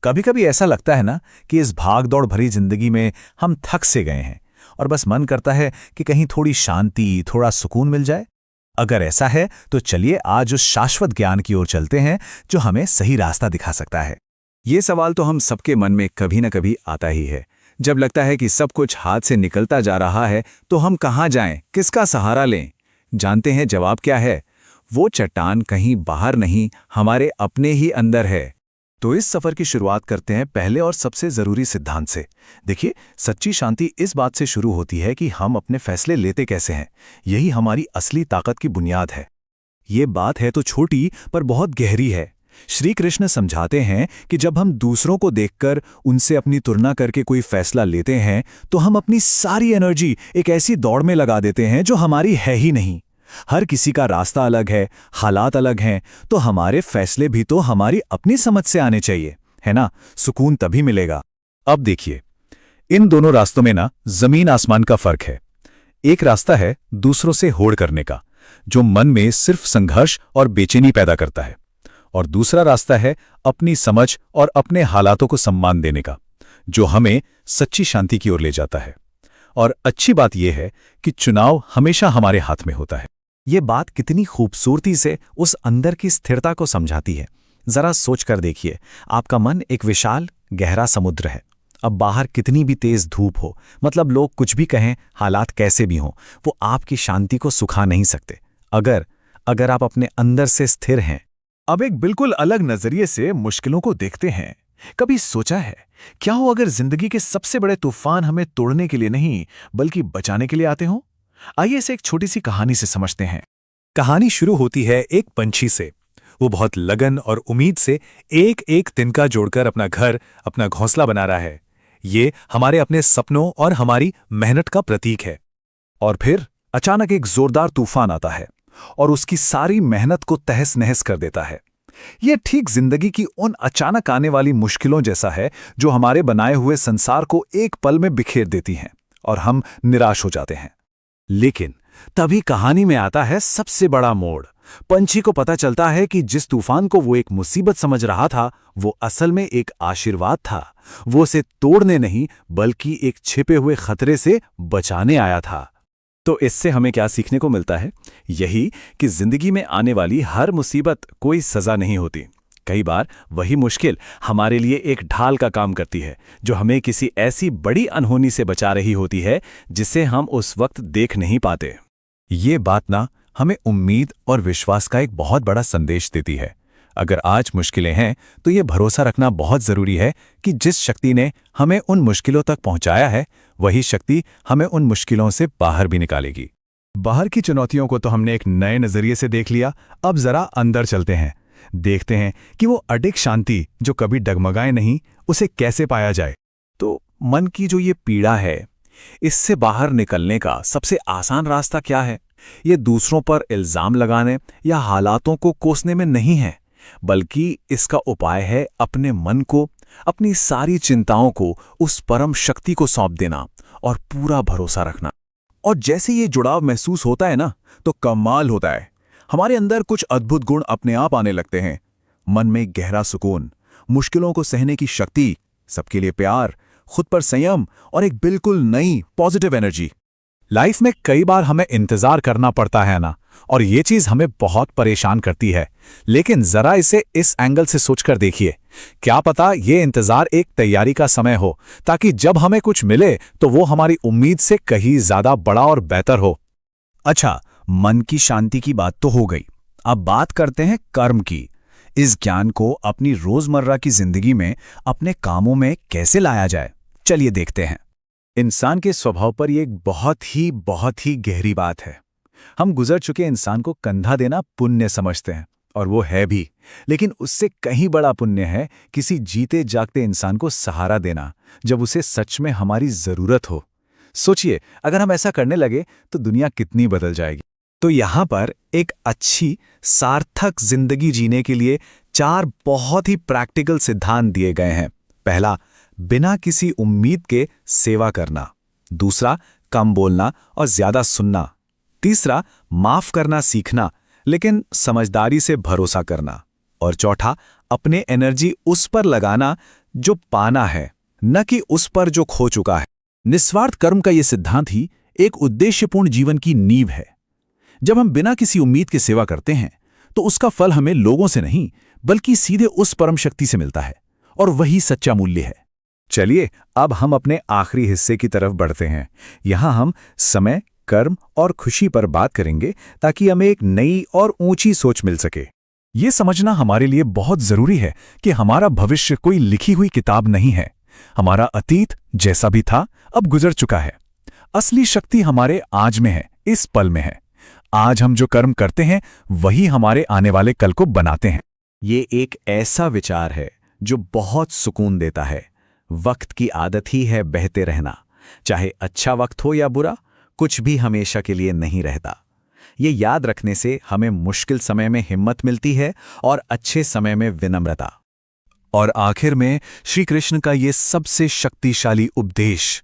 कभी कभी ऐसा लगता है ना कि इस भाग दौड़ भरी जिंदगी में हम थक से गए हैं और बस मन करता है कि कहीं थोड़ी शांति, थोड़ा सुकून मिल जाए। अगर ऐसा है तो चलिए आज उस शाश्वत ज्ञान की ओर चलते हैं जो हमें सही रास्ता दिखा सकता है। ये सवाल तो हम सबके मन में कभी न कभी आता ही है। जब लगता है कि सब कुछ हाथ से निकलता जा रहा है तो हम कहाँ जाएं, किसका सहारा लें? जानते हैं जवाब क्या है? वो चट्टान कहीं बाहर नहीं, हमारे अपने ही अंदर है। तो इस सफर की शुरुआत करते हैं पहले और सबसे जरूरी सिद्धांत से। देखिए, सच्ची शांति इस बात से शुरू होती है कि हम अपने फैसले लेते कैसे हैं। यही हमारी असली ताकत की बुनियाद है। ये बात है तो छोटी पर बहुत गहरी है। श्री कृष्ण समझाते हैं कि जब हम दूसरों को देखकर उनसे अपनी तुलना करके कोई फैसला लेते हैं तो हम अपनी सारी एनर्जी एक ऐसी दौड़ में लगा देते हैं जो हमारी है ही नहीं। हर किसी का रास्ता अलग है, हालात अलग हैं, तो हमारे फैसले भी तो हमारी अपनी समझ से आने चाहिए, है ना? सुकून तभी मिलेगा। अब देखिए, इन दोनों रास्तों में ना जमीन आसमान का फर्क है। एक रास्ता है दूसरों से होड़ करने का, जो मन में सिर्फ संघर्ष और बेचैनी पैदा करता है, और दूसरा रास्ता है अपनी समझ और अपने हालातों को सम्मान देने का, जो हमें सच्ची शांति की ओर ले जाता है। और अच्छी बात यह है कि चुनाव हमेशा हमारे हाथ में होता है। ये बात कितनी खूबसूरती से उस अंदर की स्थिरता को समझाती है। जरा सोचकर देखिए, आपका मन एक विशाल गहरा समुद्र है। अब बाहर कितनी भी तेज धूप हो, मतलब लोग कुछ भी कहें, हालात कैसे भी हों, वो आपकी शांति को सुखा नहीं सकते अगर आप अपने अंदर से स्थिर हैं। अब एक बिल्कुल अलग नजरिए से मुश्किलों को देखते हैं। कभी सोचा है क्या हो अगर जिंदगी के सबसे बड़े तूफान हमें तोड़ने के लिए नहीं बल्कि बचाने के लिए आते हों? आइए इसे एक छोटी सी कहानी से समझते हैं। कहानी शुरू होती है एक पंछी से। वो बहुत लगन और उम्मीद से एक एक तिनका जोड़कर अपना घर, अपना घोंसला बना रहा है। ये हमारे अपने सपनों और हमारी मेहनत का प्रतीक है। और फिर अचानक एक जोरदार तूफान आता है और उसकी सारी मेहनत को तहस नहस कर देता है। यह ठीक जिंदगी की उन अचानक आने वाली मुश्किलों जैसा है जो हमारे बनाए हुए संसार को एक पल में बिखेर देती हैं और हम निराश हो जाते हैं। लेकिन तभी कहानी में आता है सबसे बड़ा मोड़। पंछी को पता चलता है कि जिस तूफान को वो एक मुसीबत समझ रहा था, वो असल में एक आशीर्वाद था। वो उसे तोड़ने नहीं बल्कि एक छिपे हुए खतरे से बचाने आया था। तो इससे हमें क्या सीखने को मिलता है? यही कि जिंदगी में आने वाली हर मुसीबत कोई सजा नहीं होती। कई बार वही मुश्किल हमारे लिए एक ढाल का काम करती है, जो हमें किसी ऐसी बड़ी अनहोनी से बचा रही होती है जिसे हम उस वक्त देख नहीं पाते। ये बात ना हमें उम्मीद और विश्वास का एक बहुत बड़ा संदेश देती है। अगर आज मुश्किलें हैं तो ये भरोसा रखना बहुत जरूरी है कि जिस शक्ति ने हमें उन मुश्किलों तक पहुंचाया है, वही शक्ति हमें उन मुश्किलों से बाहर भी निकालेगी। बाहर की चुनौतियों को तो हमने एक नए नजरिए से देख लिया। अब जरा अंदर चलते हैं, देखते हैं कि वो अडिग शांति जो कभी डगमगाए नहीं, उसे कैसे पाया जाए। तो मन की जो ये पीड़ा है, इससे बाहर निकलने का सबसे आसान रास्ता क्या है? ये दूसरों पर इल्जाम लगाने या हालातों को कोसने में नहीं है, बल्कि इसका उपाय है अपने मन को, अपनी सारी चिंताओं को उस परम शक्ति को सौंप देना और पूरा भरोसा रखना। और जैसे ये जुड़ाव महसूस होता है ना, तो कमाल होता है। हमारे अंदर कुछ अद्भुत गुण अपने आप आने लगते हैं। मन में गहरा सुकून, मुश्किलों को सहने की शक्ति, सबके लिए प्यार, खुद पर संयम और एक बिल्कुल नई पॉजिटिव एनर्जी। लाइफ में कई बार हमें इंतजार करना पड़ता है ना, और ये चीज हमें बहुत परेशान करती है। लेकिन जरा इसे इस एंगल से सोचकर देखिए, क्या पता ये इंतजार एक तैयारी का समय हो, ताकि जब हमें कुछ मिले तो वो हमारी उम्मीद से कहीं ज्यादा बड़ा और बेहतर हो। अच्छा, मन की शांति की बात तो हो गई। अब बात करते हैं कर्म की। इस ज्ञान को अपनी रोजमर्रा की जिंदगी में, अपने कामों में कैसे लाया जाए, चलिए देखते हैं। इंसान के स्वभाव पर यह एक बहुत ही गहरी बात है। हम गुजर चुके इंसान को कंधा देना पुण्य समझते हैं, और वो है भी। लेकिन उससे कहीं बड़ा पुण्य है किसी जीते जागते इंसान को सहारा देना, जब उसे सच में हमारी जरूरत हो। सोचिए, अगर हम ऐसा करने लगे तो दुनिया कितनी बदल जाएगी। तो यहाँ पर एक अच्छी सार्थक जिंदगी जीने के लिए 4 बहुत ही प्रैक्टिकल सिद्धांत दिए गए हैं। पहला, बिना किसी उम्मीद के सेवा करना। दूसरा, कम बोलना और ज्यादा सुनना। तीसरा, माफ करना सीखना, लेकिन समझदारी से भरोसा करना। और चौथा, अपने एनर्जी उस पर लगाना जो पाना है, न कि उस पर जो खो चुका है। निस्वार्थ कर्म का यह सिद्धांत ही एक उद्देश्यपूर्ण जीवन की नींव है। जब हम बिना किसी उम्मीद के सेवा करते हैं तो उसका फल हमें लोगों से नहीं बल्कि सीधे उस परम शक्ति से मिलता है, और वही सच्चा मूल्य है। चलिए अब हम अपने आखिरी हिस्से की तरफ बढ़ते हैं। यहाँ हम समय, कर्म और खुशी पर बात करेंगे ताकि हमें एक नई और ऊंची सोच मिल सके। ये समझना हमारे लिए बहुत जरूरी है कि हमारा भविष्य कोई लिखी हुई किताब नहीं है। हमारा अतीत जैसा भी था अब गुजर चुका है। असली शक्ति हमारे आज में है, इस पल में है। आज हम जो कर्म करते हैं वही हमारे आने वाले कल को बनाते हैं। ये एक ऐसा विचार है जो बहुत सुकून देता है। वक्त की आदत ही है बहते रहना। चाहे अच्छा वक्त हो या बुरा, कुछ भी हमेशा के लिए नहीं रहता। ये याद रखने से हमें मुश्किल समय में हिम्मत मिलती है और अच्छे समय में विनम्रता। और आखिर में श्री कृष्ण का ये सबसे शक्तिशाली उपदेश,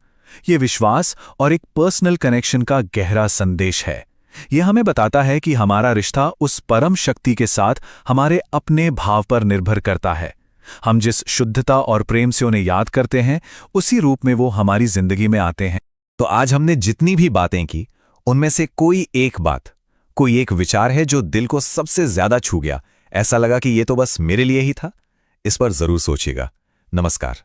ये विश्वास और एक पर्सनल कनेक्शन का गहरा संदेश है। यह हमें बताता है कि हमारा रिश्ता उस परम शक्ति के साथ हमारे अपने भाव पर निर्भर करता है। हम जिस शुद्धता और प्रेम से उन्हें याद करते हैं, उसी रूप में वो हमारी जिंदगी में आते हैं। तो आज हमने जितनी भी बातें की, उनमें से कोई एक बात, कोई एक विचार है जो दिल को सबसे ज्यादा छू गया, ऐसा लगा कि ये तो बस मेरे लिए ही था, इस पर जरूर सोचिएगा। नमस्कार।